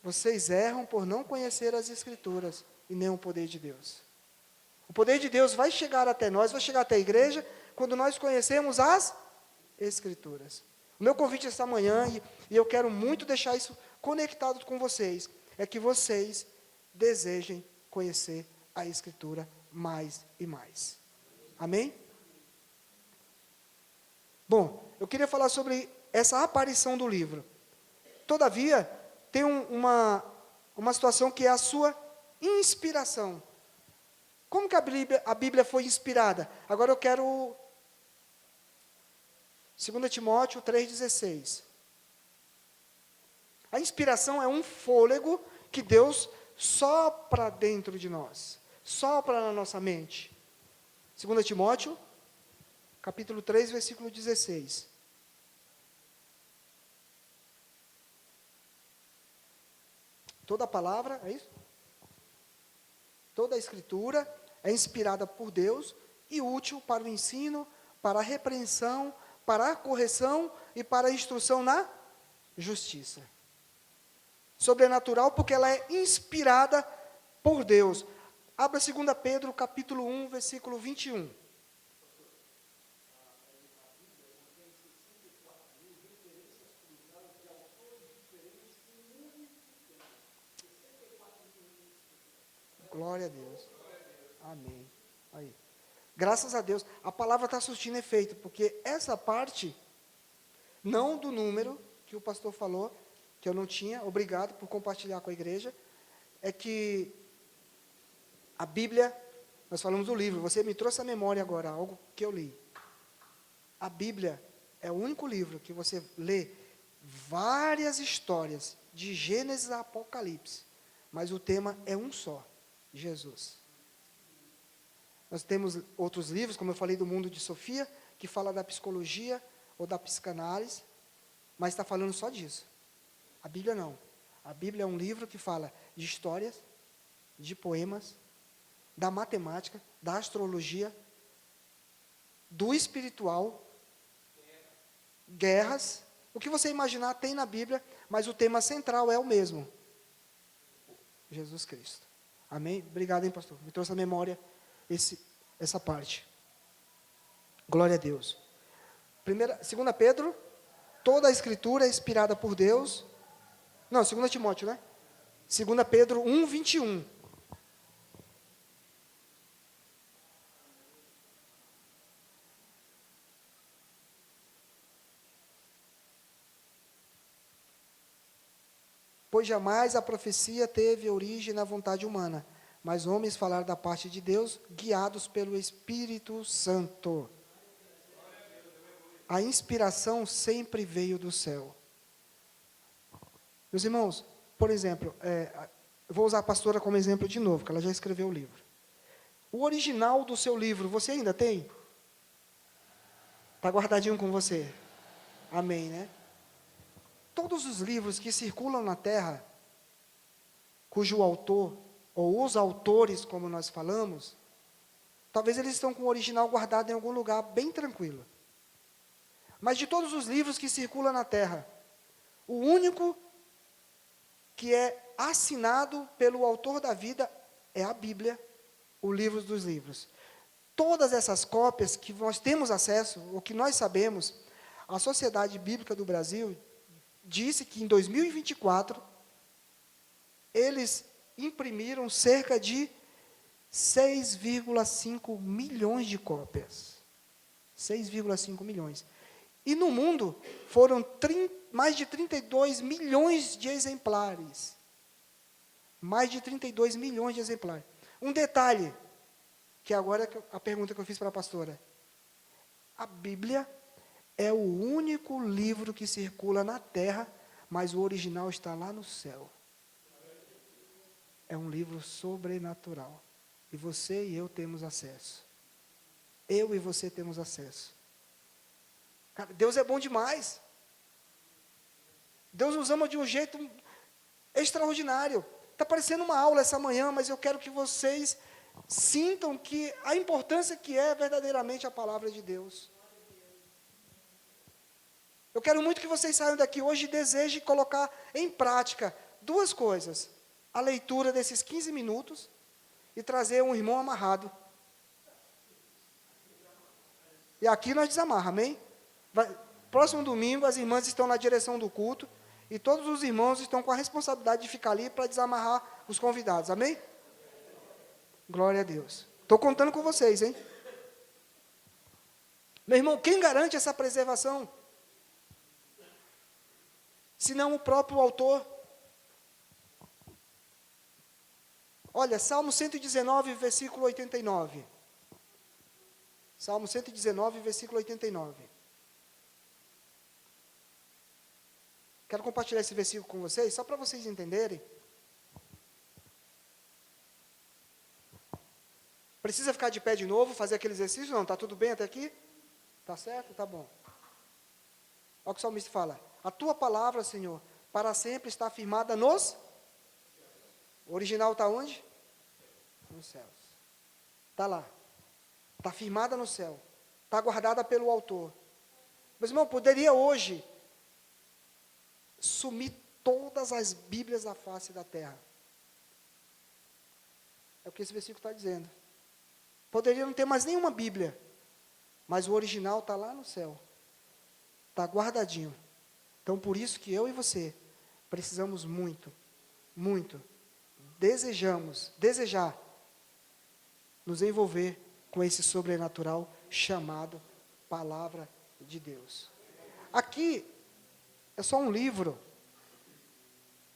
A: vocês erram por não conhecer as Escrituras e nem o poder de Deus. O poder de Deus vai chegar até nós, vai chegar até a igreja, quando nós conhecemos as Escrituras. O meu convite esta manhã, e eu quero muito deixar isso conectado com vocês, é que vocês desejem conhecer a Escritura mais e mais. Amém? Bom, eu queria falar sobre essa aparição do livro. Todavia, tem uma situação que é a sua inspiração. Como que a Bíblia foi inspirada? Agora eu quero 2 Timóteo 3,16. A inspiração é um fôlego que Deus sopra dentro de nós, sopra na nossa mente. 2 Timóteo, capítulo 3, versículo 16. Toda a palavra, é isso? Toda a Escritura é inspirada por Deus e útil para o ensino, para a repreensão, para a correção e para a instrução na justiça. Sobrenatural porque ela é inspirada por Deus. Abra 2 Pedro, capítulo 1, versículo 21. Glória a Deus. Amém. Aí. Graças a Deus, a palavra está surtindo efeito, porque essa parte, não do número que o pastor falou, que eu não tinha, obrigado por compartilhar com a igreja, é que a Bíblia, nós falamos do livro, você me trouxe à memória agora, algo que eu li. A Bíblia é o único livro que você lê várias histórias, de Gênesis a Apocalipse, mas o tema é um só, Jesus. Nós temos outros livros, como eu falei, do Mundo de Sofia, que fala da psicologia ou da psicanálise, mas está falando só disso. A Bíblia não. A Bíblia é um livro que fala de histórias, de poemas, da matemática, da astrologia, do espiritual, guerras. O que você imaginar tem na Bíblia, mas o tema central é o mesmo. Jesus Cristo. Amém? Obrigado, hein, pastor? Me trouxe à memória essa parte. Glória a Deus. 2 Pedro, toda a Escritura é inspirada por Deus. Não, 2 Timóteo, né? 2 Pedro 1, 21. Pois jamais a profecia teve origem na vontade humana, mas homens falaram da parte de Deus, guiados pelo Espírito Santo. A inspiração sempre veio do céu. Meus irmãos, por exemplo, eu vou usar a pastora como exemplo de novo, que ela já escreveu o livro. O original do seu livro, você ainda tem? Está guardadinho com você. Amém, né? Todos os livros que circulam na Terra, cujo autor, ou os autores, como nós falamos, talvez eles estão com o original guardado em algum lugar bem tranquilo. Mas de todos os livros que circulam na Terra, o único que é assinado pelo autor da vida é a Bíblia, o livro dos livros. Todas essas cópias que nós temos acesso, o que nós sabemos, a Sociedade Bíblica do Brasil disse que em 2024, eles imprimiram cerca de 6,5 milhões de cópias. 6,5 milhões. E no mundo, foram mais de 32 milhões de exemplares. Mais de 32 milhões de exemplares. Um detalhe, que agora é a pergunta que eu fiz para a pastora. A Bíblia é o único livro que circula na Terra, mas o original está lá no céu. É um livro sobrenatural. E você e eu temos acesso. Eu e você temos acesso. Cara, Deus é bom demais. Deus nos ama de um jeito extraordinário. Está parecendo uma aula essa manhã, mas eu quero que vocês sintam que a importância que é verdadeiramente a palavra de Deus. Eu quero muito que vocês saiam daqui hoje e desejem colocar em prática duas coisas. A leitura desses 15 minutos e trazer um irmão amarrado. E aqui nós desamarra, amém? Próximo domingo, as irmãs estão na direção do culto e todos os irmãos estão com a responsabilidade de ficar ali para desamarrar os convidados, amém? Glória a Deus. Estou contando com vocês, hein? Meu irmão, quem garante essa preservação? Se não o próprio autor. Olha, Salmo 119, versículo 89. Salmo 119, versículo 89. Quero compartilhar esse versículo com vocês, só para vocês entenderem. Precisa ficar de pé de novo, fazer aquele exercício? Não, está tudo bem até aqui? Está certo? Está bom. Olha o que o salmista fala. A tua palavra, Senhor, para sempre está firmada nos... O original está onde? Nos céus. Está lá. Está firmada no céu. Está guardada pelo autor. Mas, irmão, poderia hoje sumir todas as Bíblias da face da terra. É o que esse versículo está dizendo. Poderia não ter mais nenhuma Bíblia, mas o original está lá no céu. Está guardadinho. Então, por isso que eu e você precisamos muito, muito, desejar nos envolver com esse sobrenatural chamado Palavra de Deus. Aqui é só um livro.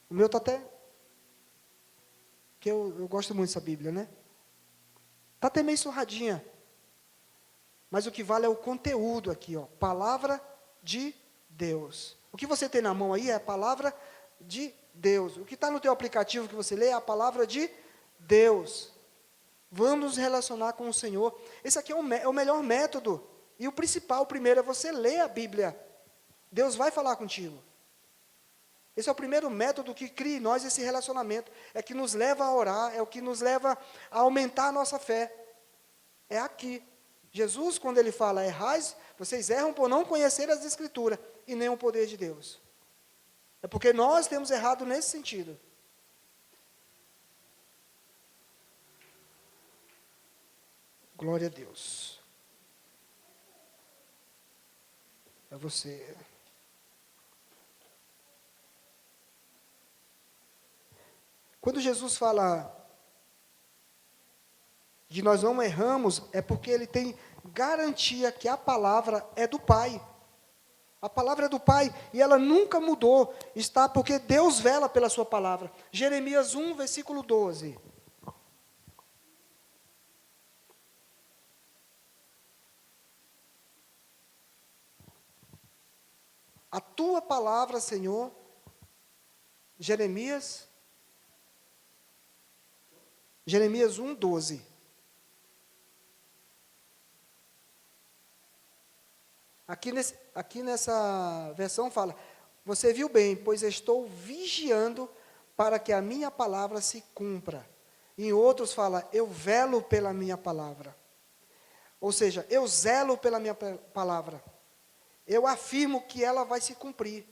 A: O meu está até... que eu gosto muito dessa Bíblia, né? Está até meio surradinha. Mas o que vale é o conteúdo aqui, ó. Palavra de Deus. O que você tem na mão aí é a palavra de Deus. O que está no teu aplicativo que você lê é a palavra de Deus. Vamos nos relacionar com o Senhor. Esse aqui é o melhor método. E o principal, o primeiro, é você ler a Bíblia. Deus vai falar contigo. Esse é o primeiro método que cria em nós esse relacionamento. É que nos leva a orar, é o que nos leva a aumentar a nossa fé. É aqui. Jesus, quando ele fala, errais, vocês erram por não conhecer as Escrituras e nem o poder de Deus. É porque nós temos errado nesse sentido. Glória a Deus. É você. Quando Jesus fala de nós não erramos, é porque ele tem garantia que a palavra é do Pai. A palavra é do Pai e ela nunca mudou. Está porque Deus vela pela sua palavra. Jeremias 1, versículo 12. a tua palavra, Senhor, Jeremias 1:12. Aqui nessa versão fala, você viu bem, pois estou vigiando para que a minha palavra se cumpra. Em outros fala, eu velo pela minha palavra. Ou seja, eu zelo pela minha palavra. Eu afirmo que ela vai se cumprir.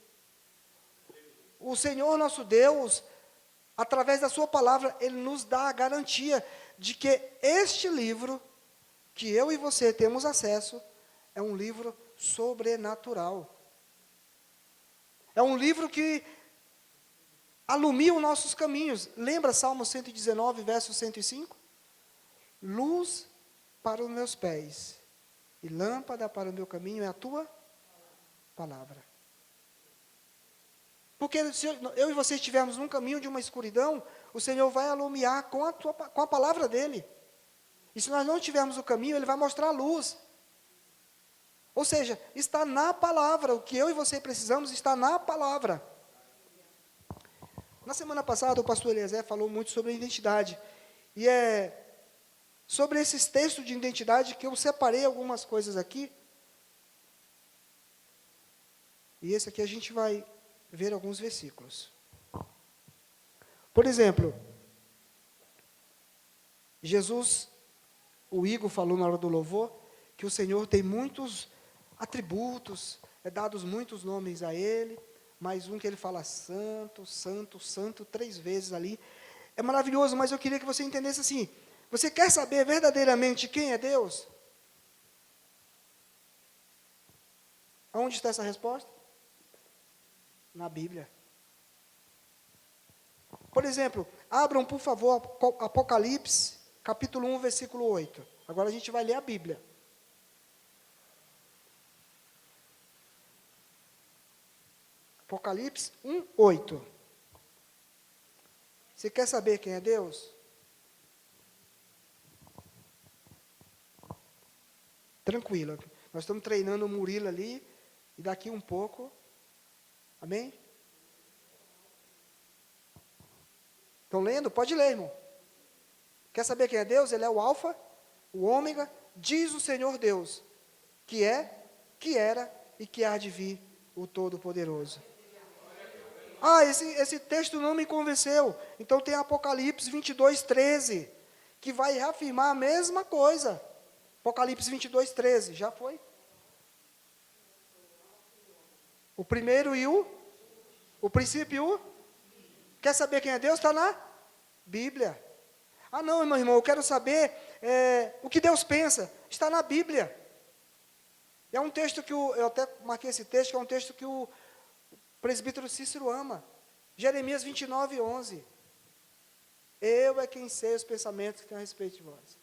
A: O Senhor nosso Deus, através da sua palavra, Ele nos dá a garantia de que este livro, que eu e você temos acesso, é um livro sobrenatural. É um livro que alumia os nossos caminhos. Lembra Salmo 119, verso 105? Luz para os meus pés e lâmpada para o meu caminho é a tua palavra. Porque se eu e você estivermos num caminho de uma escuridão, o Senhor vai alumiar com a palavra dEle. E se nós não tivermos o caminho, Ele vai mostrar a luz. Ou seja, está na palavra. O que eu e você precisamos está na palavra. Na semana passada, o pastor Eliezer falou muito sobre identidade. E é sobre esses textos de identidade que eu separei algumas coisas aqui. E esse aqui a gente vai ver alguns versículos. Por exemplo, Jesus, o Igor falou na hora do louvor, que o Senhor tem muitos atributos, dados muitos nomes a Ele, mais um que Ele fala santo, santo, santo, 3 vezes ali. É maravilhoso, mas eu queria que você entendesse assim, você quer saber verdadeiramente quem é Deus? Aonde está essa resposta? Na Bíblia. Por exemplo, abram, por favor, Apocalipse, capítulo 1, versículo 8. Agora a gente vai ler a Bíblia. Apocalipse 1, 8. Você quer saber quem é Deus? Tranquilo. Nós estamos treinando o Murilo ali, e daqui um pouco... Amém? Estão lendo? Pode ler, irmão. Quer saber quem é Deus? Ele é o Alfa, o Ômega, diz o Senhor Deus, que é, que era e que há de vir, o Todo-Poderoso. Esse texto não me convenceu. Então tem Apocalipse 22, 13, que vai reafirmar a mesma coisa. Apocalipse 22, 13, já foi? O primeiro e o princípio e o... Quer saber quem é Deus? Está na Bíblia. Ah, não, meu irmão, eu quero saber o que Deus pensa. Está na Bíblia. É um texto que eu até marquei esse texto, que é um texto que o presbítero Cícero ama. Jeremias 29, 11. Eu é quem sei os pensamentos que tenho a respeito de vós.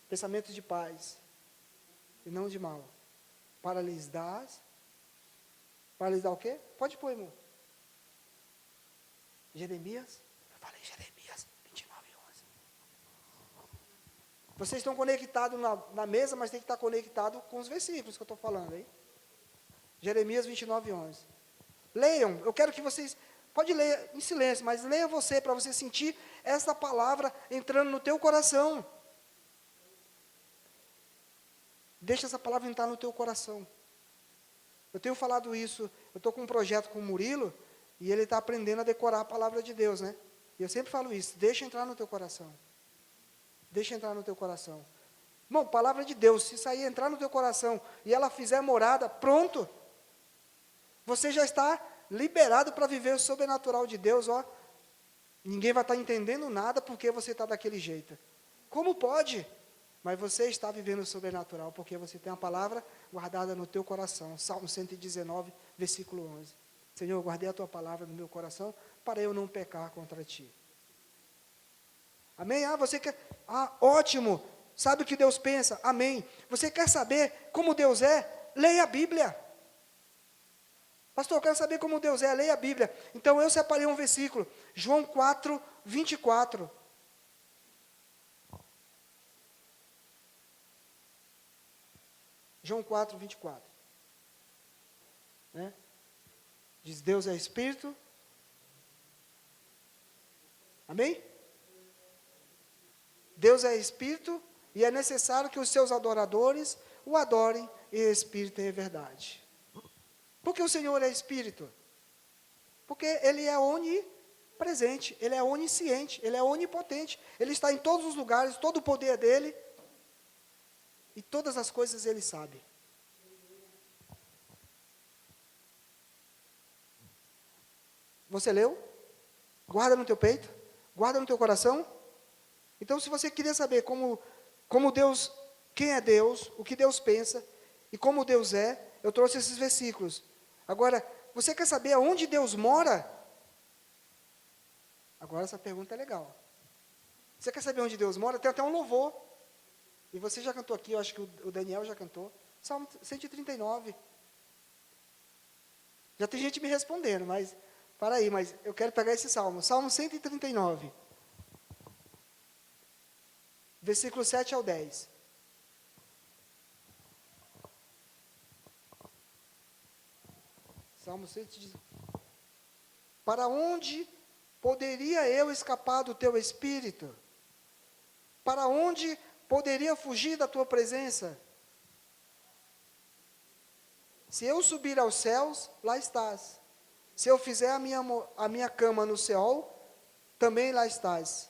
A: Pensamentos de paz e não de mal. Para lhes dar o quê? Pode pôr, irmão. Jeremias, eu falei Jeremias 29, 11. Vocês estão conectados na mesa, mas tem que estar conectado com os versículos que eu estou falando, hein? Jeremias 29, 11. Leiam, eu quero que vocês, pode ler em silêncio, mas leia você, para você sentir essa palavra entrando no teu coração. Deixa essa palavra entrar no teu coração. Eu tenho falado isso, eu estou com um projeto com o Murilo, e ele está aprendendo a decorar a palavra de Deus, né? E eu sempre falo isso, deixa entrar no teu coração. Deixa entrar no teu coração. Irmão, palavra de Deus, se isso aí entrar no teu coração, e ela fizer morada, pronto. Você já está liberado para viver o sobrenatural de Deus, ó. Ninguém vai estar entendendo nada porque você está daquele jeito. Como pode? Mas você está vivendo o sobrenatural, porque você tem a palavra guardada no teu coração. Salmo 119, versículo 11. Senhor, eu guardei a tua palavra no meu coração, para eu não pecar contra ti. Amém? Você quer... ótimo. Sabe o que Deus pensa? Amém. Você quer saber como Deus é? Leia a Bíblia. Pastor, eu quero saber como Deus é, leia a Bíblia. Então eu separei um versículo, João 4, 24. João 4, 24. né? Diz, Deus é Espírito. Amém? Deus é Espírito e é necessário que os seus adoradores o adorem em Espírito e em verdade. Por que o Senhor é Espírito? Porque Ele é onipresente, Ele é onisciente, Ele é onipotente. Ele está em todos os lugares, todo o poder é dEle. E todas as coisas Ele sabe. Você leu? Guarda no teu peito? Guarda no teu coração? Então, se você queria saber como Deus, quem é Deus, o que Deus pensa e como Deus é, eu trouxe esses versículos. Agora, você quer saber aonde Deus mora? Agora essa pergunta é legal. Você quer saber onde Deus mora? Tem até um louvor. E você já cantou aqui, eu acho que o Daniel já cantou. Salmo 139. Já tem gente me respondendo, mas para aí, mas eu quero pegar esse salmo. Salmo 139. Versículo 7 ao 10. Salmo 119. Para onde poderia eu escapar do teu espírito? Para onde poderia fugir da tua presença? Se eu subir aos céus, lá estás. Se eu fizer a minha cama no Seol, também lá estás.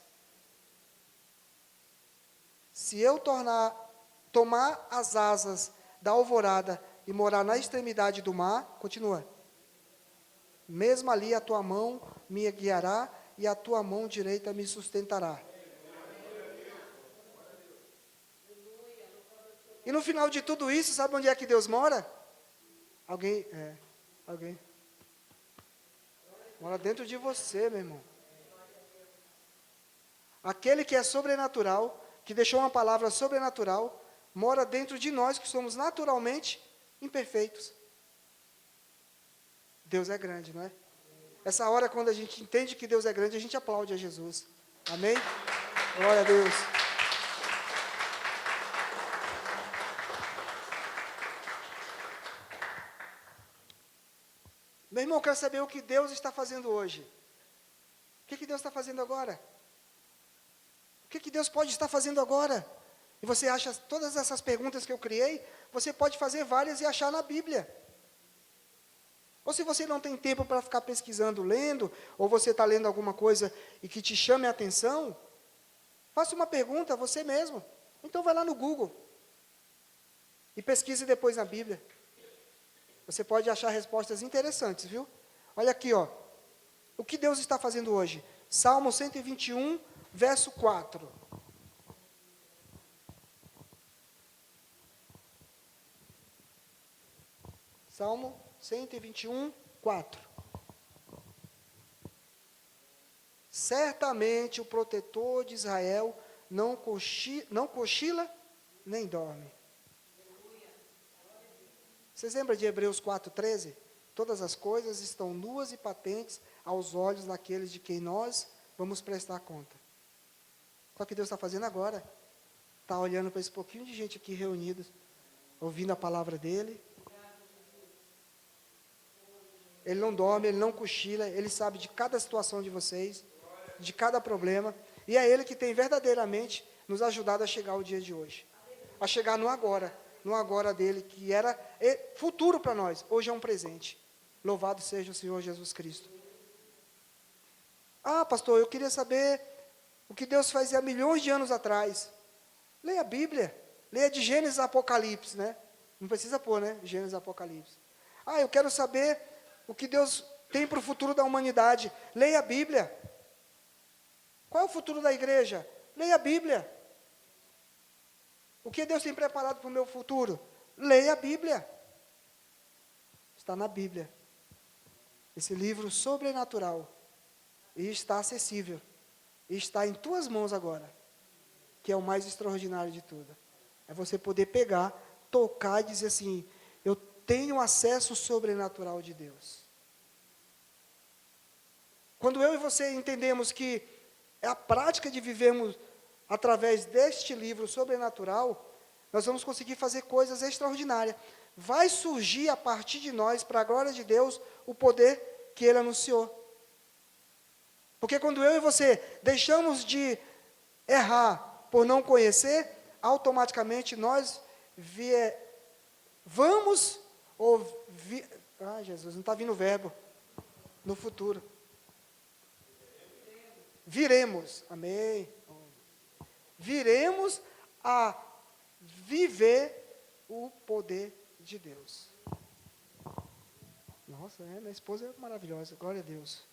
A: Se eu tomar as asas da alvorada e morar na extremidade do mar, continua. Mesmo ali a tua mão me guiará e a tua mão direita me sustentará. E no final de tudo isso, sabe onde é que Deus mora? Alguém? Mora dentro de você, meu irmão. Aquele que é sobrenatural, que deixou uma palavra sobrenatural, mora dentro de nós que somos naturalmente imperfeitos. Deus é grande, não é? Essa hora, quando a gente entende que Deus é grande, a gente aplaude a Jesus. Amém? Glória a Deus. Meu irmão, eu quero saber o que Deus está fazendo hoje. O que Deus está fazendo agora? O que Deus pode estar fazendo agora? E você acha todas essas perguntas que eu criei, você pode fazer várias e achar na Bíblia. Ou se você não tem tempo para ficar pesquisando, lendo, ou você está lendo alguma coisa e que te chame a atenção, faça uma pergunta a você mesmo. Então vai lá no Google e pesquise depois na Bíblia. Você pode achar respostas interessantes, viu? Olha aqui, ó. O que Deus está fazendo hoje? Salmo 121, verso 4. Salmo 121, 4. Certamente o protetor de Israel não cochila nem dorme. Vocês lembram de Hebreus 4,13? Todas as coisas estão nuas e patentes aos olhos daqueles de quem nós vamos prestar conta. Só que Deus está fazendo agora. Está olhando para esse pouquinho de gente aqui reunidos, ouvindo a palavra dEle. Ele não dorme, Ele não cochila, Ele sabe de cada situação de vocês, de cada problema. E é Ele que tem verdadeiramente nos ajudado a chegar ao dia de hoje. A chegar no agora dEle, que era futuro para nós. Hoje é um presente. Louvado seja o Senhor Jesus Cristo. Ah, pastor, eu queria saber o que Deus fazia milhões de anos atrás. Leia a Bíblia. Leia de Gênesis a Apocalipse, né? Não precisa pôr, né? Gênesis a Apocalipse. Ah, eu quero saber o que Deus tem para o futuro da humanidade. Leia a Bíblia. Qual é o futuro da igreja? Leia a Bíblia. O que Deus tem preparado para o meu futuro? Leia a Bíblia. Está na Bíblia. Esse livro sobrenatural. E está acessível. E está em tuas mãos agora. Que é o mais extraordinário de tudo. É você poder pegar, tocar e dizer assim: eu tenho acesso sobrenatural de Deus. Quando eu e você entendemos que é a prática de vivermos através deste livro sobrenatural, nós vamos conseguir fazer coisas extraordinárias. vai surgir a partir de nós, para a glória de Deus, o poder que Ele anunciou. Porque quando eu e você deixamos de errar por não conhecer, automaticamente nós vamos, Jesus, não está vindo o verbo, no futuro. Viremos, amém. Viremos a viver o poder de Deus. Nossa, minha esposa é maravilhosa, glória a Deus.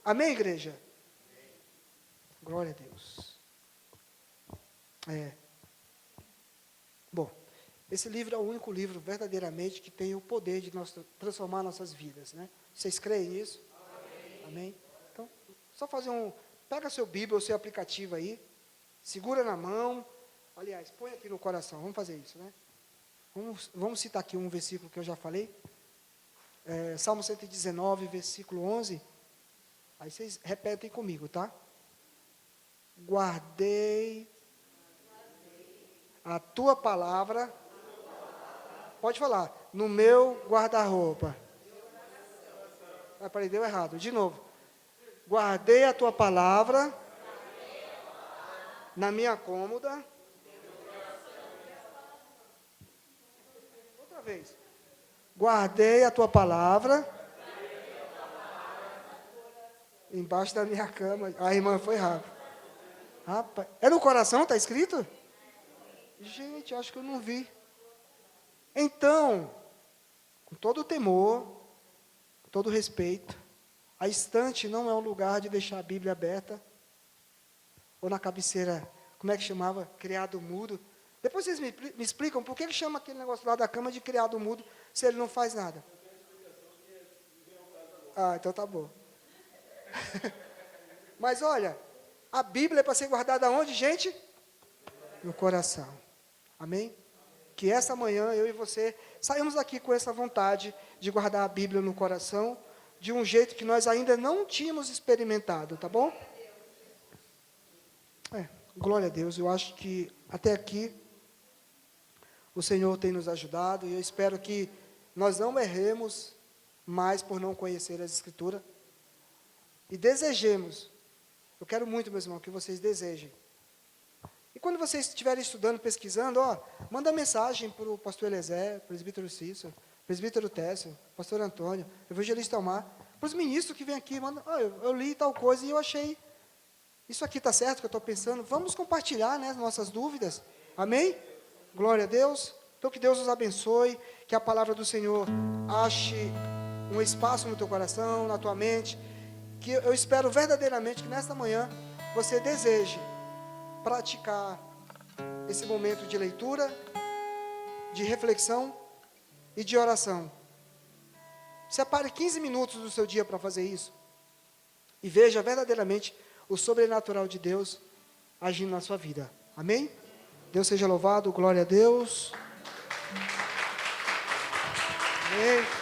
A: Amém, igreja? Amém. Glória a Deus. Bom, esse livro é o único livro verdadeiramente que tem o poder de transformar nossas vidas, né? Vocês creem nisso? Amém. Amém? Então, só fazer pega seu Bíblia, o seu aplicativo aí, segura na mão, aliás, põe aqui no coração, vamos fazer isso, né? Vamos citar aqui um versículo que eu já falei, Salmo 119, versículo 11, aí vocês repetem comigo, tá? Guardei a tua palavra, pode falar, no meu guarda-roupa. Peraí, deu errado, de novo. Guardei a tua palavra na minha cômoda. Outra vez. Guardei a tua palavra embaixo da minha cama. A irmã foi rápida. Rapaz, é no coração, está escrito? Gente, acho que eu não vi. Então, com todo o temor, com todo o respeito, a estante não é um lugar de deixar a Bíblia aberta, ou na cabeceira, como é que chamava? Criado mudo. Depois vocês me explicam por que chama aquele negócio lá da cama de criado mudo, se ele não faz nada. Então tá bom. Mas olha, a Bíblia é para ser guardada onde, gente? No coração. Amém? Que essa manhã eu e você saímos aqui com essa vontade de guardar a Bíblia no coração, de um jeito que nós ainda não tínhamos experimentado, tá bom? Glória a Deus, eu acho que até aqui o Senhor tem nos ajudado, e eu espero que nós não erremos mais por não conhecer as Escrituras, e desejemos, eu quero muito, meus irmãos, que vocês desejem. E quando vocês estiverem estudando, pesquisando, manda mensagem para o pastor Eliezer, presbítero Cícero, presbítero Técio, pastor Antônio, evangelista Omar, para os ministros que vêm aqui, manda, eu li tal coisa e eu achei, isso aqui está certo que eu estou pensando, vamos compartilhar, né, as nossas dúvidas, amém? Glória a Deus. Então que Deus os abençoe, que a palavra do Senhor ache um espaço no teu coração, na tua mente, que eu espero verdadeiramente que nesta manhã você deseje praticar esse momento de leitura, de reflexão e de oração. Separe 15 minutos do seu dia para fazer isso e veja verdadeiramente o sobrenatural de Deus agindo na sua vida. Amém? Deus seja louvado, glória a Deus. Amém.